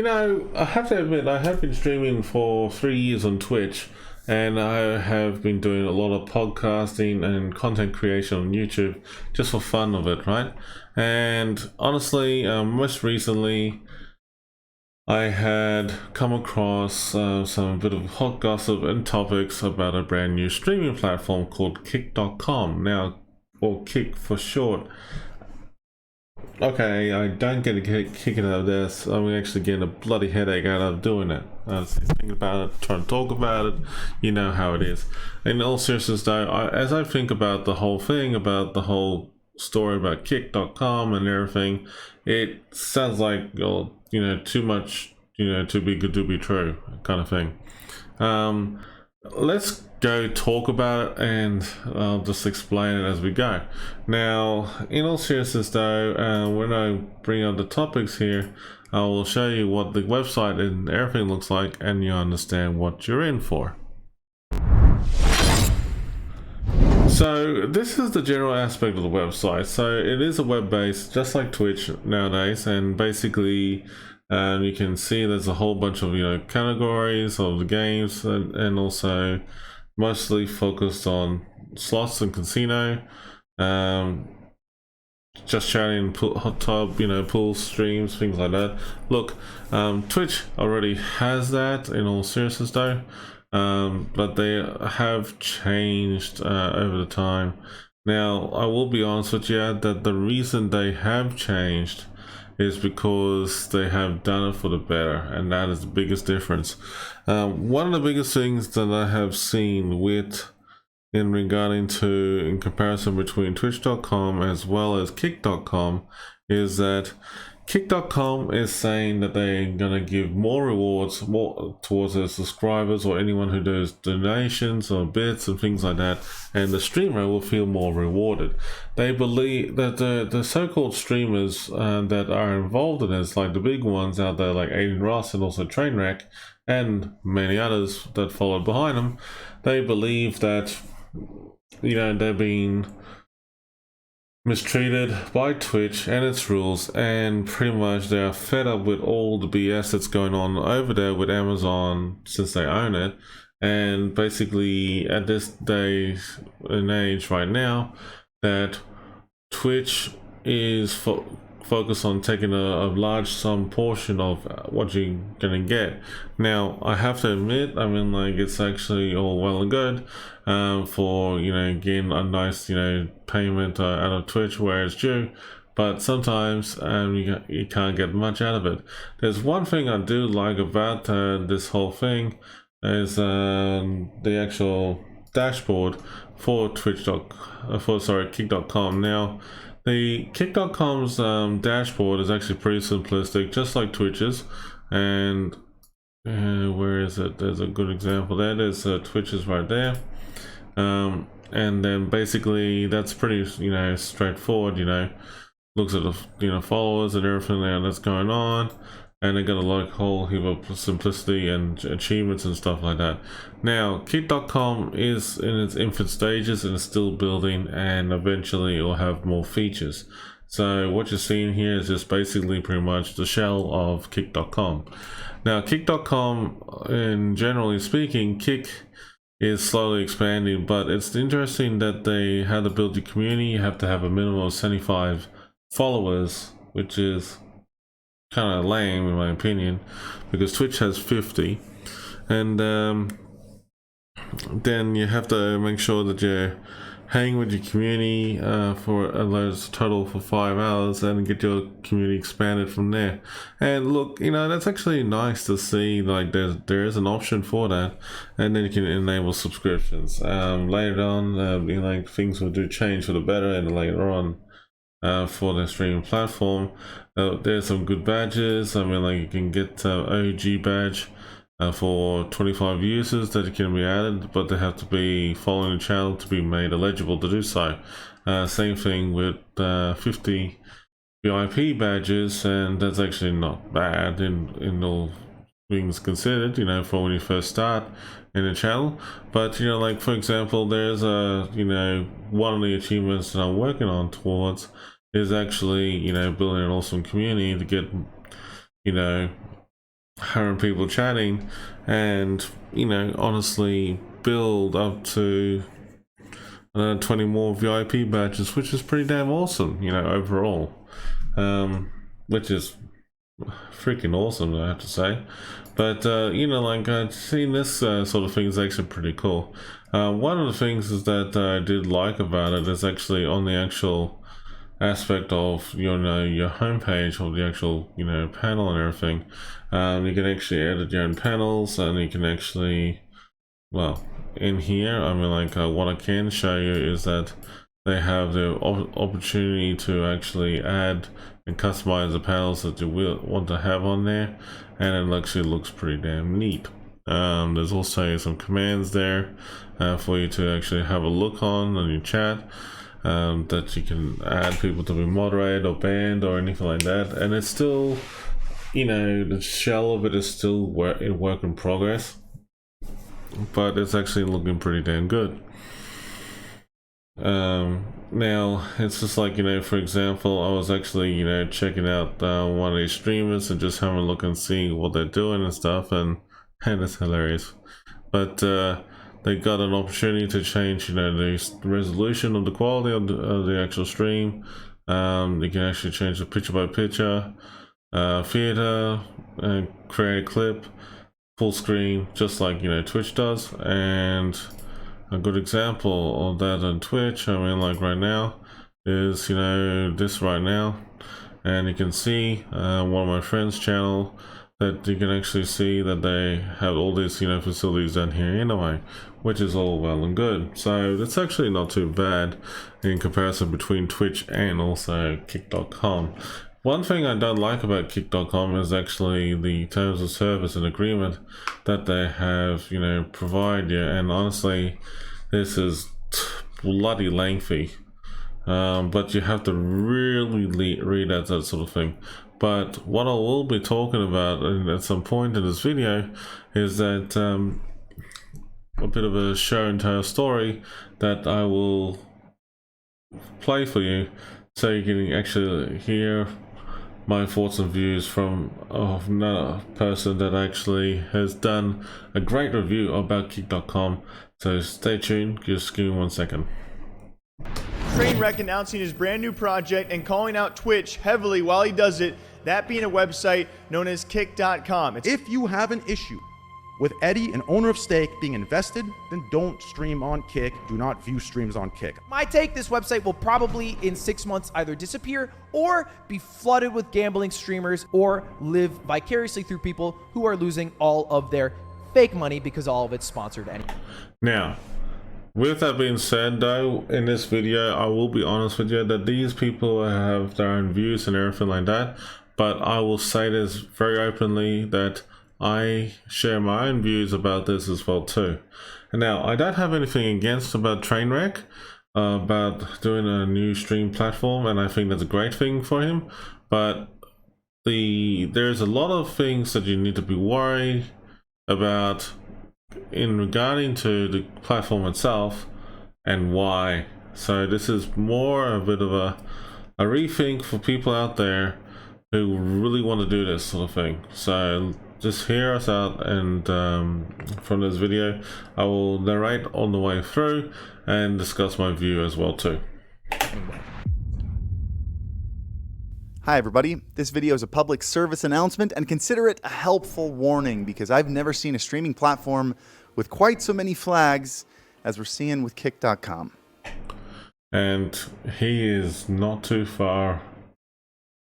I have to admit, I have been streaming for 3 years on Twitch, and I have been doing a lot of podcasting and content creation on YouTube just for fun of it, right? And honestly, most recently, I had come across some bit of hot gossip and topics about a brand new streaming platform called Kick.com. Now, or Kick for short. Okay, I don't get a kick out of this. I'm actually getting a bloody headache out of doing it. I was thinking about it, trying to talk about it. You know how it is. In all seriousness, though, as I think about the whole thing, about the whole story about Kick.com and everything, it sounds like too much, too be good to be true, kind of thing. Let's go talk about it, and I'll just explain it as we go. Now, in all seriousness though, when I bring up the topics here, I will show you what the website and everything looks like, and you understand what you're in for. So this is the general aspect of the website. So it is a web-based, just like Twitch nowadays, and basically you can see there's a whole bunch of categories of the games, and also mostly focused on slots and casino. Just chatting, hot tub, pool streams, things like that. Look, Twitch already has that, in all seriousness though. But they have changed over the time. Now, I will be honest with you that the reason they have changed is because they have done it for the better, and that is the biggest difference. One of the biggest things that I have seen in comparison between Twitch.com as well as Kick.com is that Kick.com is saying that they're gonna give more rewards towards their subscribers or anyone who does donations or bits and things like that, and the streamer will feel more rewarded. They believe that the so-called streamers that are involved in this, like the big ones out there like Aiden Ross and also Trainwreck and many others that followed behind them, they believe that they're being mistreated by Twitch and its rules, and pretty much they are fed up with all the BS that's going on over there with Amazon since they own it. And basically at this day and age right now, that Twitch is focused on taking a large sum portion of what you're gonna get. Now, I have to admit, it's actually all well and good for getting a nice payment out of Twitch where it's due, but sometimes you can't get much out of it. There's one thing I do like about this whole thing is the actual dashboard for Kick.com. Now, the Kick.com's dashboard is actually pretty simplistic, just like Twitch's. And where is it? There's a good example. That is Twitch's right there. And then basically that's pretty straightforward. Looks at the followers and everything that's going on, and they got a whole heap of simplicity and achievements and stuff like that. Now, Kick.com is in its infant stages and is still building, and eventually it will have more features. So what you're seeing here is just basically pretty much the shell of Kick.com. Now, Kick.com, in generally speaking, Kick is slowly expanding, but it's interesting that they had to build the community. You have to have a minimum of 75 followers, which is kind of lame in my opinion, because Twitch has 50, and then you have to make sure that you're hanging with your community for a total for 5 hours, and get your community expanded from there. And look, that's actually nice to see, like there is an option for that, and then you can enable subscriptions. Later on, things will do change for the better, and later on for the streaming platform, there's some good badges. You can get OG badge for 25 users that can be added, but they have to be following the channel to be made eligible to do so. Same thing with 50 VIP badges, and that's actually not bad in all things considered, for when you first start in the channel. But for example, there's one of the achievements that I'm working on towards is actually building an awesome community to get 100 people chatting, and you know, honestly build up to 20 more VIP badges, which is pretty damn awesome, you know, overall. Which is freaking awesome, I have to say. But you know, like seeing this sort of thing is actually pretty cool. One of the things is that I did like about it is actually on the actual aspect of, you know, your homepage or the actual, you know, panel and everything. You can actually edit your own panels, and you can actually, well, in here, I mean, like what I can show you is that they have the opportunity to actually add and customize the panels that you will want to have on there, and it actually looks pretty damn neat. There's also some commands there for you to actually have a look on your chat, that you can add people to be moderated or banned or anything like that, and it's still, you know, the shell of it is still work in progress, but it's actually looking pretty damn good. Now it's just like, you know, for example, I was actually, you know, checking out one of these streamers and just having a look and seeing what they're doing and stuff, and it's hilarious. But they got an opportunity to change, you know, the resolution of the quality of the actual stream. You can actually change the picture by picture, theater, and create a clip, full screen, just like, you know, Twitch does. And a good example of that on Twitch, I mean, like right now, is, you know, this right now, and you can see one of my friends' channel, that you can actually see that they have all these, you know, facilities down here anyway, which is all well and good. So it's actually not too bad in comparison between Twitch and also Kick.com. One thing I don't like about Kick.com is actually the terms of service and agreement that they have, you know, provide you, and honestly, this is bloody lengthy. But you have to really read that sort of thing. But what I will be talking about at some point in this video is that a bit of a show and tell story that I will play for you, so you can actually hear my thoughts and views from another person that actually has done a great review about Kick.com. So stay tuned, just give me 1 second. Trainwreck announcing his brand new project and calling out Twitch heavily while he does it, that being a website known as Kick.com. If you have an issue with Eddie, an owner of Stake, being invested, then don't stream on Kick. Do not view streams on Kick. My take, this website will probably in 6 months either disappear or be flooded with gambling streamers, or live vicariously through people who are losing all of their fake money because all of it's sponsored anyway. Now, with that being said, though, in this video, I will be honest with you that these people have their own views and everything like that, but I will say this very openly that I share my own views about this as well too. And now, I don't have anything against about Trainwreck, about doing a new stream platform, and I think that's a great thing for him, but there's a lot of things that you need to be worried about in regarding to the platform itself and why. So this is more a bit of a rethink for people out there who really want to do this sort of thing. So just hear us out, and from this video I will narrate on the way through and discuss my view as well too. Hi everybody, this video is a public service announcement, and consider it a helpful warning because I've never seen a streaming platform with quite so many flags as we're seeing with Kick.com. And he is not too far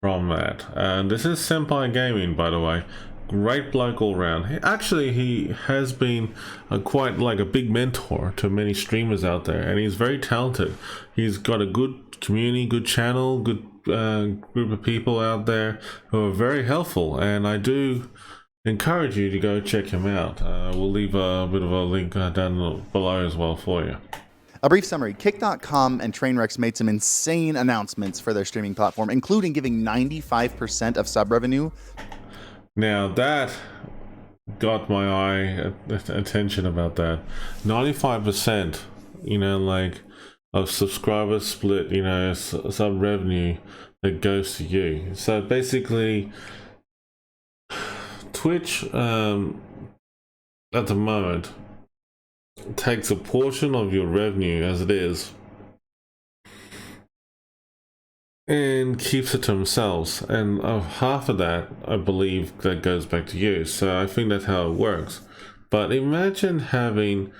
from that. And this is Senpai Gaming, by the way. Great bloke all round. He has been quite like a big mentor to many streamers out there, and he's very talented. He's got a good community, good channel, good group of people out there who are very helpful, and I do encourage you to go check him out. We'll leave a bit of a link down below as well for you. A brief summary, Kick.com and Trainwreck's made some insane announcements for their streaming platform, including giving 95% of sub revenue. Now that got my eye attention about that. 95%, you know, like of subscriber split, you know, sub revenue that goes to you. So basically Twitch at the moment takes a portion of your revenue as it is and keeps it to themselves, and half of that I believe that goes back to you. So I think that's how it works. But imagine having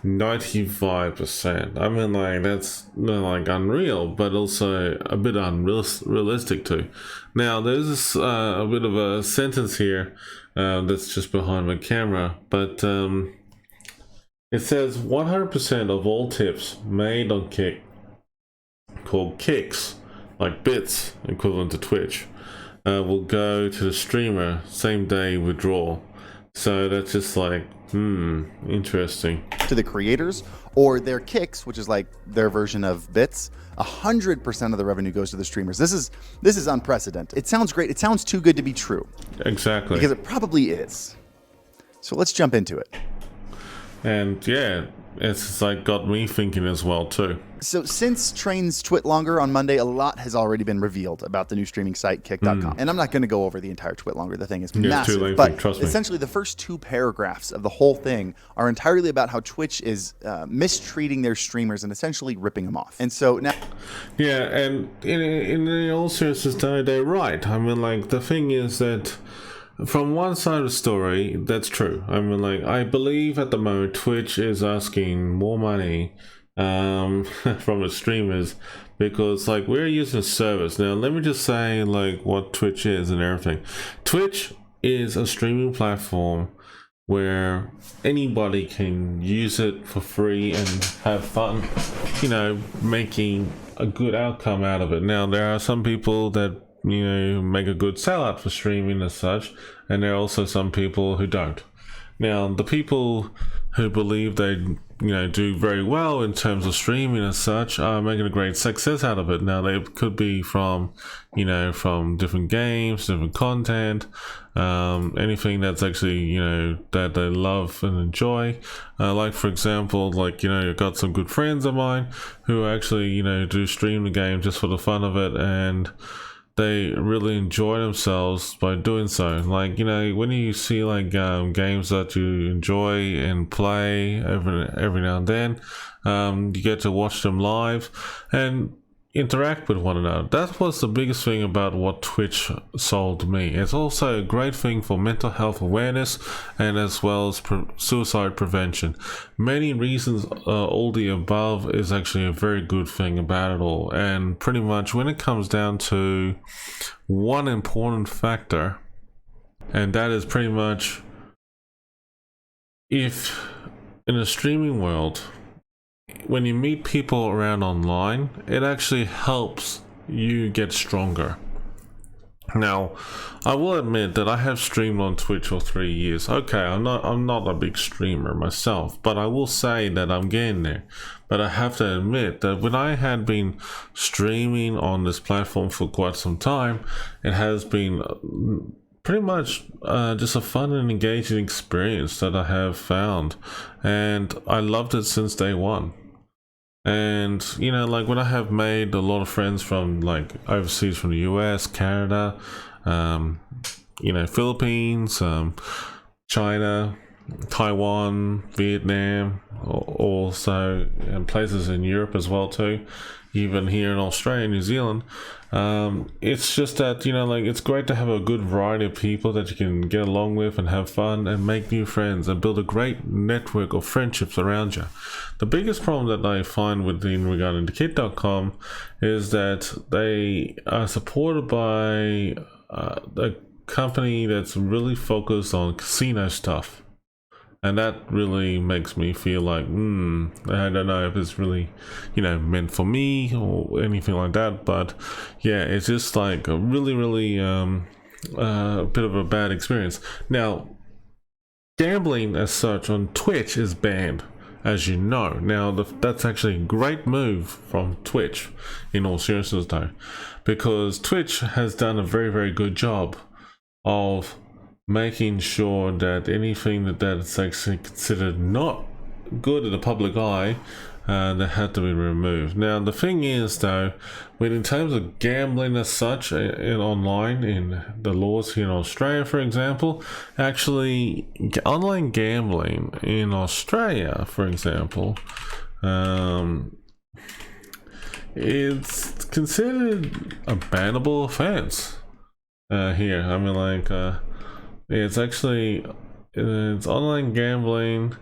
95%. I mean, like, that's like unreal, but also a bit unrealistic too. Now there's this a bit of a sentence here that's just behind my camera, but it says 100% of all tips made on Kick, called kicks, like bits equivalent to Twitch, will go to the streamer same day withdrawal. So that's just like, interesting. To the creators, or their kicks, which is like their version of bits, 100% of the revenue goes to the streamers. This is unprecedented. It sounds great. It sounds too good to be true. Exactly. Because it probably is. So let's jump into it. And yeah, it's like got me thinking as well too. So since Train's Twit Longer on Monday, a lot has already been revealed about the new streaming site, kick.com. And I'm not going to go over the entire Twit Longer. The thing is massive. Too lengthy, but trust me. essentially the first 2 paragraphs of the whole thing are entirely about how Twitch is mistreating their streamers and essentially ripping them off. And so now... Yeah, and in all seriousness, they're right. I mean, like, the thing is that from one side of the story, that's true. I mean, like, I believe at the moment Twitch is asking more money from the streamers because, like, we're using a service. Now, let me just say, like, what Twitch is and everything. Twitch is a streaming platform where anybody can use it for free and have fun, you know, making a good outcome out of it. Now, there are some people that, you know, make a good sellout for streaming as such, and there are also some people who don't. Now, the people who believe they, you know, do very well in terms of streaming as such are making a great success out of it. Now, they could be from, you know, from different games, different content, anything that's actually, you know, that they love and enjoy. Like, for example, like, you know, I've got some good friends of mine who actually, you know, do stream the game just for the fun of it, and they really enjoy themselves by doing so. Like, you know, when you see like games that you enjoy and play every now and then, you get to watch them live and interact with one another. That was the biggest thing about what Twitch sold me. It's also a great thing for mental health awareness and as well as suicide prevention. Many reasons, all the above is actually a very good thing about it all. And pretty much when it comes down to one important factor, and that is pretty much if in a streaming world, when you meet people around online, it actually helps you get stronger. Now, I will admit that I have streamed on Twitch for 3 years. Okay, I'm not a big streamer myself, but I will say that I'm getting there. But I have to admit that when I had been streaming on this platform for quite some time, it has been pretty much just a fun and engaging experience that I have found, and I loved it since day one. And, you know, like when I have made a lot of friends from like overseas, from the US, Canada, you know, Philippines, China, Taiwan, Vietnam, also, and places in Europe as well too, even here in Australia, New Zealand. It's just that, you know, like, it's great to have a good variety of people that you can get along with and have fun and make new friends and build a great network of friendships around you. The biggest problem that I find in regarding to Kick.com is that they are supported by a company that's really focused on casino stuff. And that really makes me feel like, I don't know if it's really, you know, meant for me or anything like that. But yeah, it's just like a really, really bit of a bad experience. Now, gambling as such on Twitch is banned, as you know. Now, that's actually a great move from Twitch, in all seriousness though, because Twitch has done a very, very good job of making sure that anything that's actually considered not good in the public eye that had to be removed. Now the thing is though, when in terms of gambling as such in online, in the laws here in Australia for example, actually online gambling in Australia for example, it's considered a bannable offense here. I mean like it's actually it's online gambling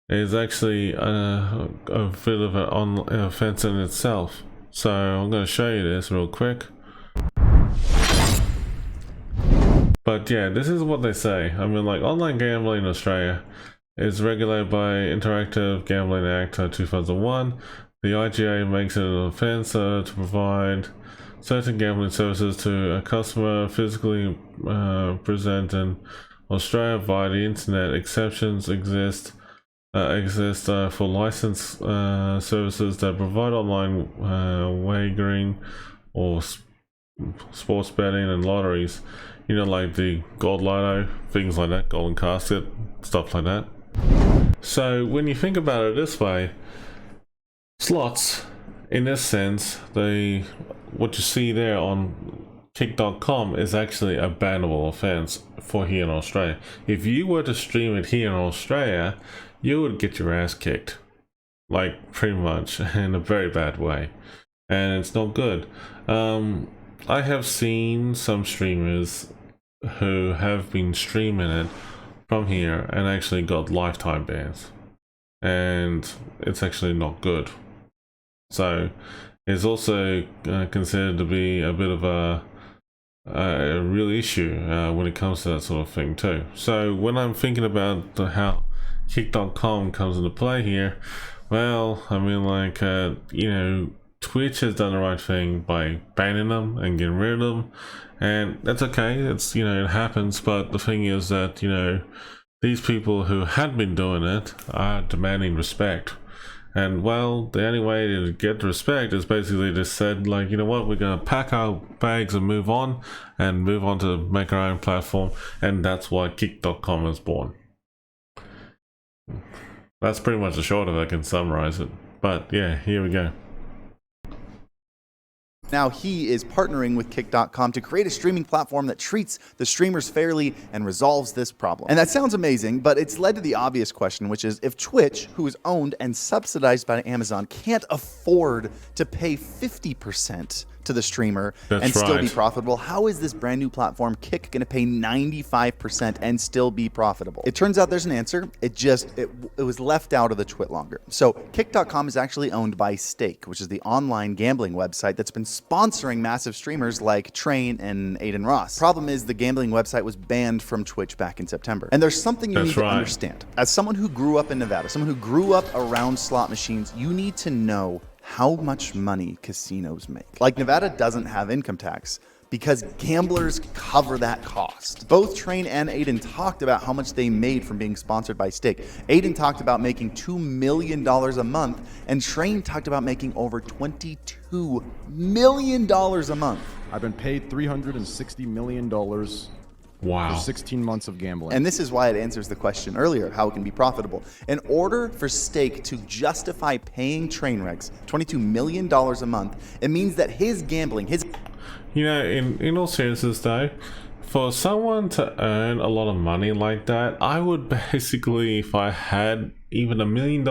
is actually a bit of an offense in itself. So I'm going to show you this real quick. But yeah, this is what they say. I mean like online gambling in Australia is regulated by Interactive Gambling Act 2001. The IGA makes it an offense to provide certain gambling services to a customer physically present in Australia via the internet. Exceptions exist for licensed services that provide online wagering or sports betting and lotteries. You know, like the Gold Lotto, things like that, Golden Casket, stuff like that. So when you think about it this way, slots, in this sense, what you see there on kick.com is actually a bannable offense for here in Australia. If you were to stream it here in Australia, you would get your ass kicked, like pretty much in a very bad way, and it's not good. I have seen some streamers who have been streaming it from here and actually got lifetime bans, and it's actually not good. So it's also considered to be a bit of a real issue when it comes to that sort of thing too. So when I'm thinking about how kick.com comes into play here, well, I mean like you know, Twitch has done the right thing by banning them and getting rid of them, and that's okay. It's, you know, it happens. But the thing is that, you know, these people who had been doing it are demanding respect. And well, the only way to get the respect is basically just said, like, you know what, we're gonna pack our bags and move on to make our own platform. And that's why kick.com is born. That's pretty much the short of it. I can summarize it. But yeah, here we go. Now he is partnering with Kick.com to create a streaming platform that treats the streamers fairly and resolves this problem. And that sounds amazing, but it's led to the obvious question, which is if Twitch, who is owned and subsidized by Amazon, can't afford to pay 50% to the streamer and still be profitable, how is this brand new platform Kick going to pay 95% and still be profitable? It turns out there's an answer. It was left out of the twit longer. So Kick.com is actually owned by Stake, which is the online gambling website that's been sponsoring massive streamers like Train and Aiden Ross. Problem is the gambling website was banned from Twitch back in September. And there's something you need to understand. As someone who grew up in Nevada, someone who grew up around slot machines, you need to know how much money casinos make. Like, Nevada doesn't have income tax because gamblers cover that cost. Both Train and Aiden talked about how much they made from being sponsored by Stake. Aiden talked about making $2 million a month, and Train talked about making over $22 million a month. I've been paid $360 million. Wow. For 16 months of gambling. And this is why it answers the question earlier, how it can be profitable. In order for Stake to justify paying Trainwrecks $22 million a month, it means that his gambling, You know, in all seriousness though, for someone to earn a lot of money like that, I would basically, if I had even $1 million,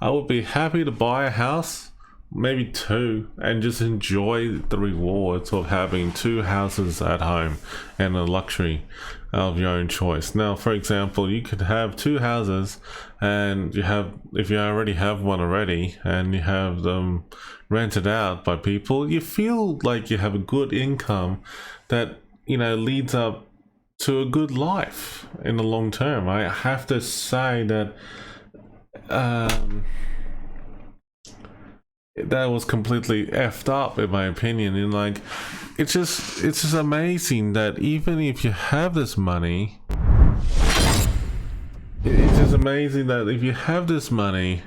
I would be happy to buy a house, maybe 2, and just enjoy the rewards of having 2 houses at home and a luxury of your own choice. Now, for example, you could have 2 houses, and if you already have one already and you have them rented out by people, you feel like you have a good income that, you know, leads up to a good life in the long term. I have to say that that was completely effed up in my opinion. And like, it's just amazing that even if you have this money, it's just amazing that if you have this money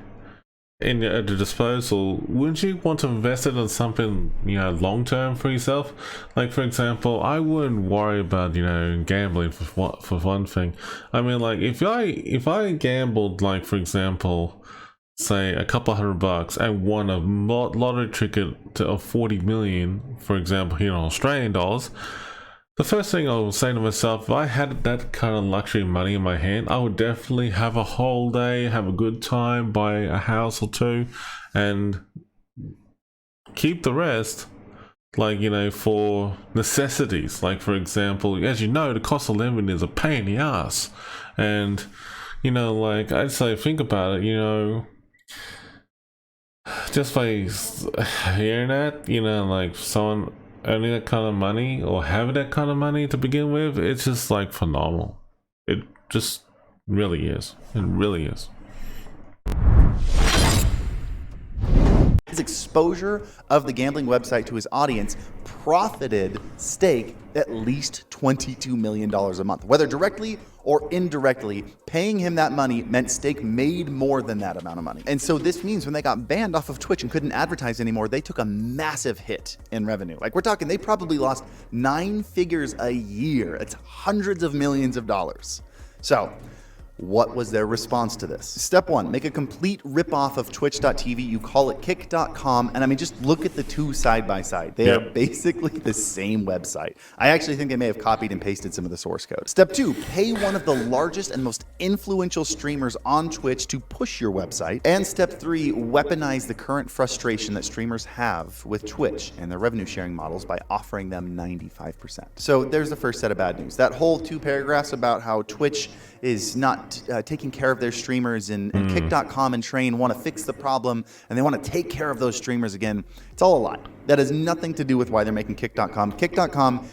at your disposal, wouldn't you want to invest it in something, you know, long term for yourself? Like, for example, I wouldn't worry about, you know, gambling for one thing. I mean, like, if I gambled, like, for example, say a couple $100 and won a lottery ticket of 40 million, for example, here in Australian dollars, the first thing I will say to myself, if I had that kind of luxury money in my hand, I would definitely have a whole day, have a good time, buy a house or two, and keep the rest, like, you know, for necessities. Like, for example, as you know, the cost of living is a pain in the ass. And, you know, like, I'd say, think about it, you know, just by hearing that, you know, like, someone earning that kind of money or having that kind of money to begin with, it's just like phenomenal. It just really is. It really is. His exposure of the gambling website to his audience profited Stake at least $22 million a month. Whether directly or indirectly, paying him that money meant Stake made more than that amount of money. And so this means when they got banned off of Twitch and couldn't advertise anymore, they took a massive hit in revenue. Like, we're talking, they probably lost 9 figures a year. It's hundreds of millions of dollars. So what was their response to this? Step 1, make a complete ripoff of twitch.tv. You call it kick.com. And I mean, just look at the two side by side. They are basically the same website. I actually think they may have copied and pasted some of the source code. Step 2, pay one of the largest and most influential streamers on Twitch to push your website. And step 3, weaponize the current frustration that streamers have with Twitch and their revenue sharing models by offering them 95%. So there's the first set of bad news. That whole 2 paragraphs about how Twitch is not taking care of their streamers, and kick.com and Train want to fix the problem and they want to take care of those streamers again. It's all a lie. That has nothing to do with why they're making kick.com. Kick.com.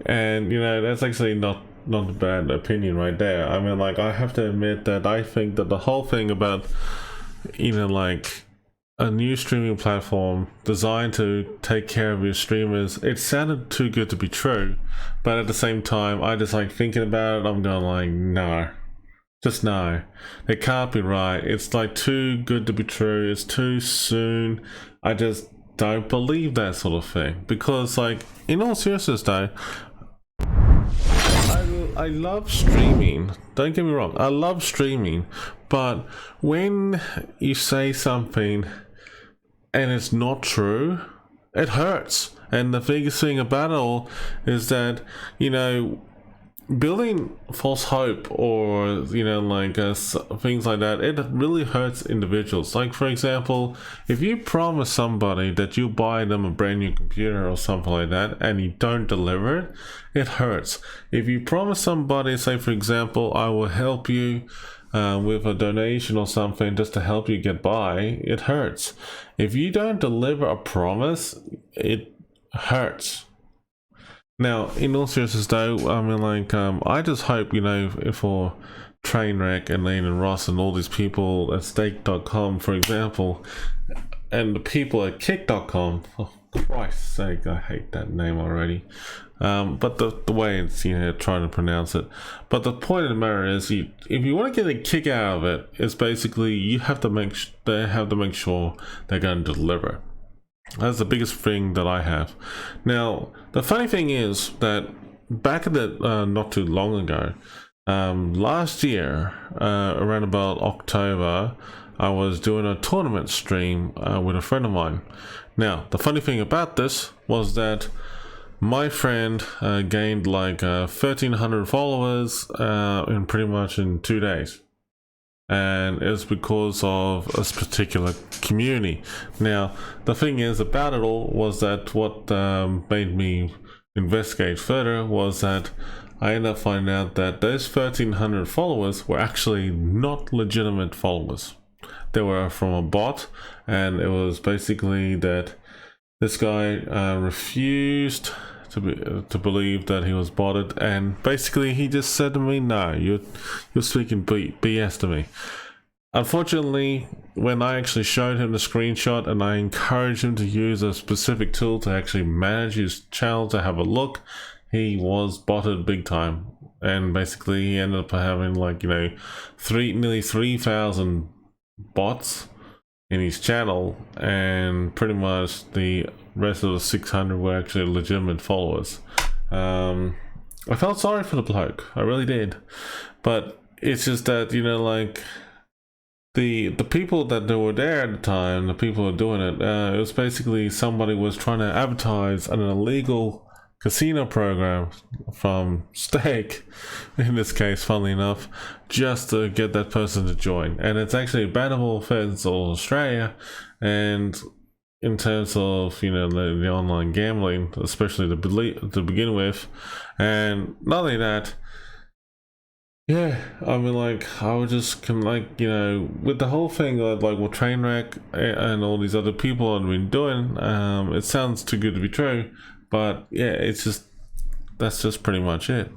And, you know, that's actually not a bad opinion right there. I mean, like, I have to admit that I think that the whole thing about, you know, like, a new streaming platform designed to take care of your streamers, it sounded too good to be true. But at the same time, I just like thinking about it, I'm going like, no. Just no. It can't be right. It's like too good to be true. It's too soon. I just don't believe that sort of thing. Because, like, in all seriousness though, I love streaming. Don't get me wrong. I love streaming. But when you say something and it's not true, it hurts. And the biggest thing about it all is that, you know, building false hope or, you know, like things like that, it really hurts individuals. Like, for example, if you promise somebody that you'll buy them a brand new computer or something like that and you don't deliver it, it hurts. If you promise somebody, say for example, I will help you with a donation or something just to help you get by, it hurts. If you don't deliver a promise, it hurts. Now, in all seriousness though, I mean, like, I just hope, you know, for Trainwreck and Lane and Ross and all these people at Stake.com, for example, and the people at Kick.com, for Christ's sake, I hate that name already. But the way it's, you know, trying to pronounce it. But the point of the matter is, if you want to get a kick out of it, it's basically you have to make they have to make sure they're going to deliver. That's the biggest thing that I have. Now, the funny thing is that back in the not too long ago, last year, around about October, I was doing a tournament stream with a friend of mine. Now, the funny thing about this was that my friend gained like 1,300 followers in pretty much in 2 days. And it's because of a particular community. Now, the thing is about it all was that what made me investigate further was that I ended up finding out that those 1,300 followers were actually not legitimate followers. They were from a bot, and it was basically that this guy refused to believe that he was botted, and basically he just said to me, no, you're speaking BS to me. Unfortunately, when I actually showed him the screenshot and I encouraged him to use a specific tool to actually manage his channel to have a look, he was botted big time. And basically he ended up having, like, you know, nearly 3,000 bots in his channel, and pretty much the rest of the 600 were actually legitimate followers. I felt sorry for the bloke, I really did, but it's just that, you know, like, the people that they were there at the time, the people who were doing it, it was basically somebody was trying to advertise an illegal casino program from Stake, in this case, funnily enough, just to get that person to join. And it's actually a bannable offense in Australia, and in terms of, you know, the online gambling, especially to begin with. And not only that, yeah, I mean, like, I was just like, you know, with the whole thing of like what Trainwreck and all these other people have been doing, it sounds too good to be true, but yeah, it's just, that's just pretty much it.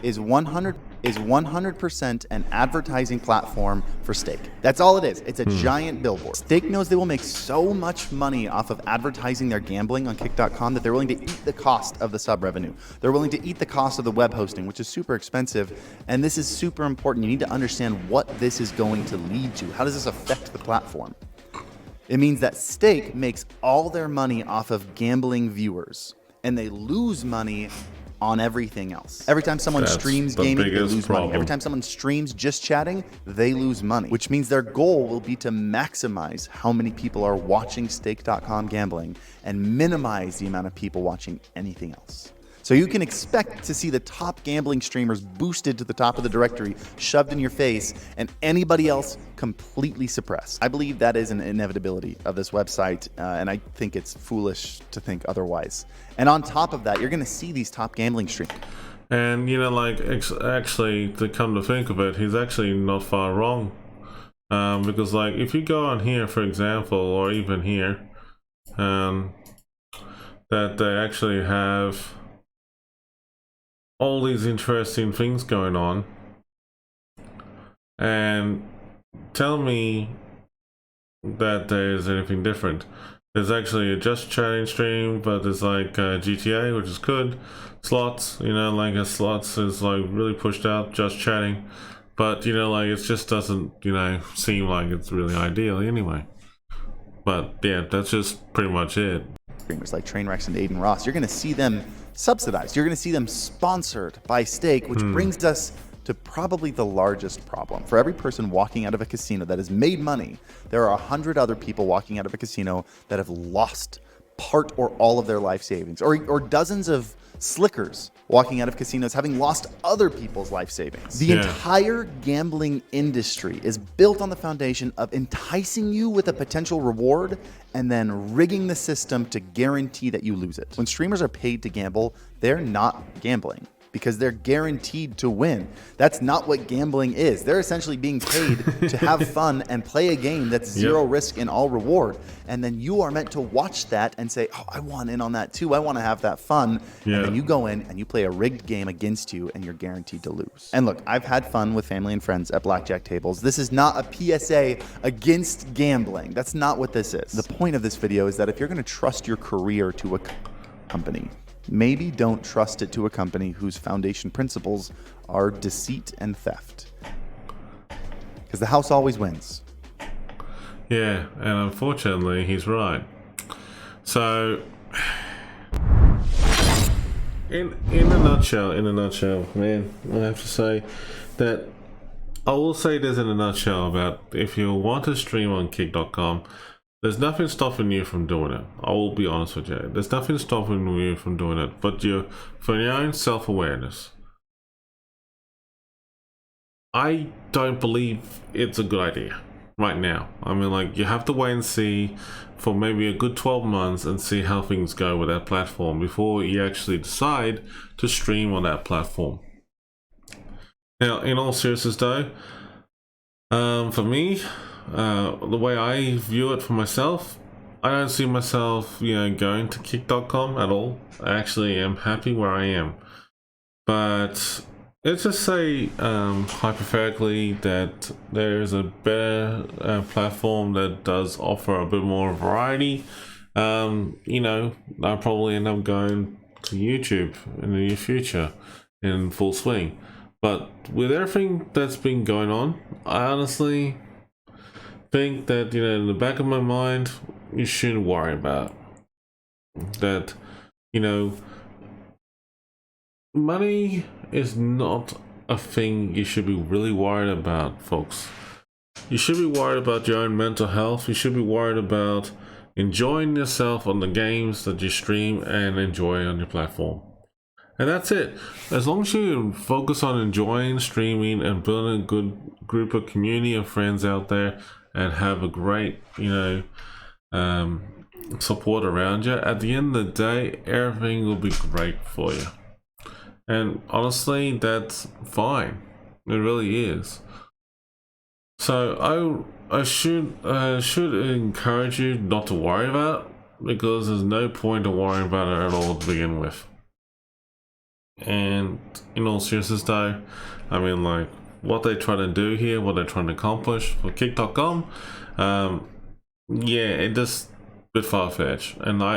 Is 100% an advertising platform for Stake. That's all it is. It's a giant billboard. Stake knows they will make so much money off of advertising their gambling on Kick.com that they're willing to eat the cost of the sub revenue. They're willing to eat the cost of the web hosting, which is super expensive. And this is super important. You need to understand what this is going to lead to. How does this affect the platform? It means that Stake makes all their money off of gambling viewers, and they lose money on everything else. Every time someone streams gaming, they lose money. Every time someone streams just chatting, they lose money, which means their goal will be to maximize how many people are watching Stake.com gambling and minimize the amount of people watching anything else. So you can expect to see the top gambling streamers boosted to the top of the directory, shoved in your face, and anybody else completely suppressed. I believe that is an inevitability of this website, and I think it's foolish to think otherwise. And on top of that, you're going to see these top gambling streamers. And, you know, like, actually, to come to think of it, he's actually not far wrong. Because, like, if you go on here, for example, or even here, that they actually have all these interesting things going on, and tell me that there's anything different. There's actually a just chatting stream, but there's like GTA, which is good. Slots, you know, like slots is like really pushed out, just chatting, but you know, like it just doesn't, you know, seem like it's really ideal anyway. But yeah, that's just pretty much it. Streamers like Trainwrecks and Aiden Ross, you're going to see them subsidized. You're going to see them sponsored by Stake, which brings us to probably the largest problem. For every person walking out of a casino that has made money, there are 100 other people walking out of a casino that have lost part or all of their life savings, or dozens of slickers walking out of casinos having lost other people's life savings. The entire gambling industry is built on the foundation of enticing you with a potential reward and then rigging the system to guarantee that you lose it. When streamers are paid to gamble, they're not gambling, because they're guaranteed to win. That's not what gambling is. They're essentially being paid to have fun and play a game that's zero risk and all reward. And then you are meant to watch that and say, oh, I want in on that too. I want to have that fun. And then you go in and you play a rigged game against you, and you're guaranteed to lose. And look, I've had fun with family and friends at blackjack tables. This is not a PSA against gambling. That's not what this is. The point of this video is that if you're going to trust your career to a company, maybe don't trust it to a company whose foundation principles are deceit and theft. Because the house always wins. Yeah, and unfortunately, he's right. So, in a nutshell, man, I have to say that I will say this in a nutshell about if you want to stream on Kick.com, there's nothing stopping you from doing it. I will be honest with you. There's nothing stopping you from doing it, but for your own self-awareness. I don't believe it's a good idea right now. I mean, like, you have to wait and see for maybe a good 12 months and see how things go with that platform before you actually decide to stream on that platform. Now, in all seriousness though, for me, the way I view it for myself, I don't see myself, you know, going to Kick.com at all. I actually am happy where I am. But let's just say, hypothetically, that there's a better platform that does offer a bit more variety. You know, I'll probably end up going to YouTube in the near future in full swing. But with everything that's been going on, I honestly think that, you know, in the back of my mind, you shouldn't worry about that. You know, money is not a thing you should be really worried about, folks. You should be worried about your own mental health. You should be worried about enjoying yourself on the games that you stream and enjoy on your platform. And that's it. As long as you focus on enjoying streaming and building a good group of community of friends out there and have a great, support around you, at the end of the day, everything will be great for you. And honestly, that's fine. It really is. So I should encourage you not to worry about it, because there's no point in worrying about it at all to begin with. And in all seriousness though, I mean, like, what they're trying to do here, what they're trying to accomplish for Kick.com, yeah, it just a bit far-fetched. And I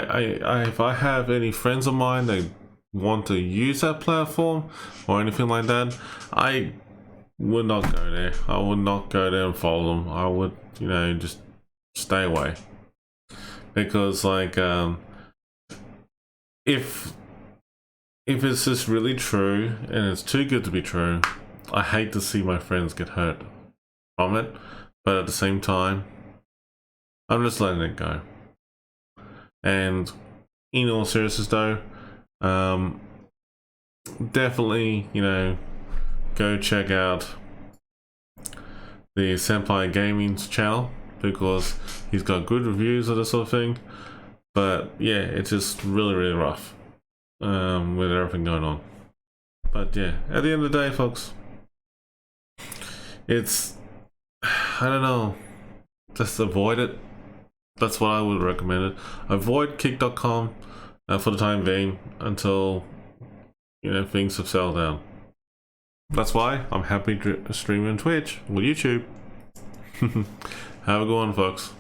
if I have any friends of mine that want to use that platform or anything like that, I would not go there. I would not go there and follow them. I would, just stay away. Because like, if it's just really true and it's too good to be true, I hate to see my friends get hurt from it. But at the same time, I'm just letting it go. And in all seriousness though, definitely, go check out the Senpai Gaming's channel, because he's got good reviews of this sort of thing. But yeah, it's just really, really rough with everything going on. But yeah, at the end of the day, folks, it's, I don't know, just avoid it. That's what I would recommend it. Avoid Kick.com for the time being until things have settled down. That's why I'm happy to stream on Twitch with YouTube. Have a good one, folks.